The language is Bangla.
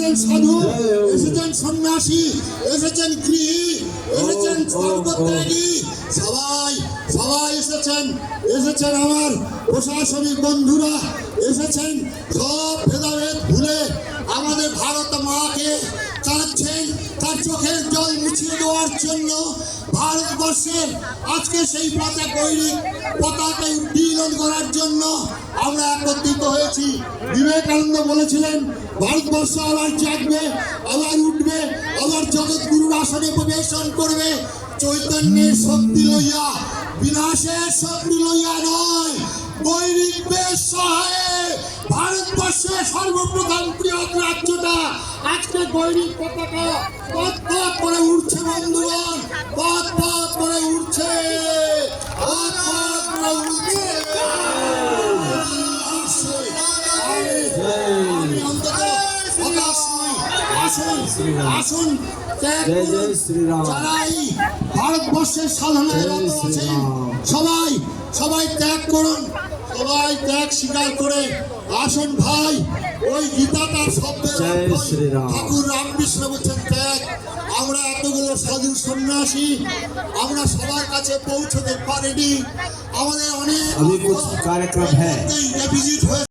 এসেছেন সাধু, এসেছেন সন্ন্যাসী, এসেছেন গৃহী, এসেছেন সর্বত্যাগী, সবাই সবাই এসেছেন আমার প্রশাসনিক বন্ধুরা, এসেছেন সব ভেদাভেদ ভুলে আমাদের ভারত মাকে চাচ্ছেন তার চোখের জল মুছিয়ে দেওয়ার জন্য। ভারতবর্ষের আজকে সেই পতাকা উড্ডীন করার জন্য আমরা একত্রিত হয়েছি। বিবেকানন্দ বলেছিলেন ভারতবর্ষ আবার জাগবে, আবার উঠবে, আবার জগৎগুরুর আসনে প্রবেশন করবে চৈতন্যের শক্তি লইয়া, বিনাশের শক্তি লইয়া নয়। বৈরিক বেশ সহায়ে ভারতবর্ষের সর্বপ্রধান বৃহৎ রাজ্যটা আজকে বৈরিক পতাকা পথ পথ করে উঠছে বন্ধুগণ, পথ পথ করে উঠছে, পথ পথ করে উঠছে। আমি অন্তত আসুন ত্যাগ করুন। যারাই ভারতবর্ষের সাধনায় রত আছেন সবাই ত্যাগ করুন, সবাই ত্যাগ স্বীকার করে আসুন ভাই। ওই গীতাটার শব্দের ঠাকুর রামকৃষ্ণ বলছেন ত্যাগ। আমরা এতগুলো সাধু সন্ন্যাসী আমরা সবার কাছে পৌঁছতে পারিনি, আমাদের অনেক कार्यक्रम है। ভিজিট হয়েছে।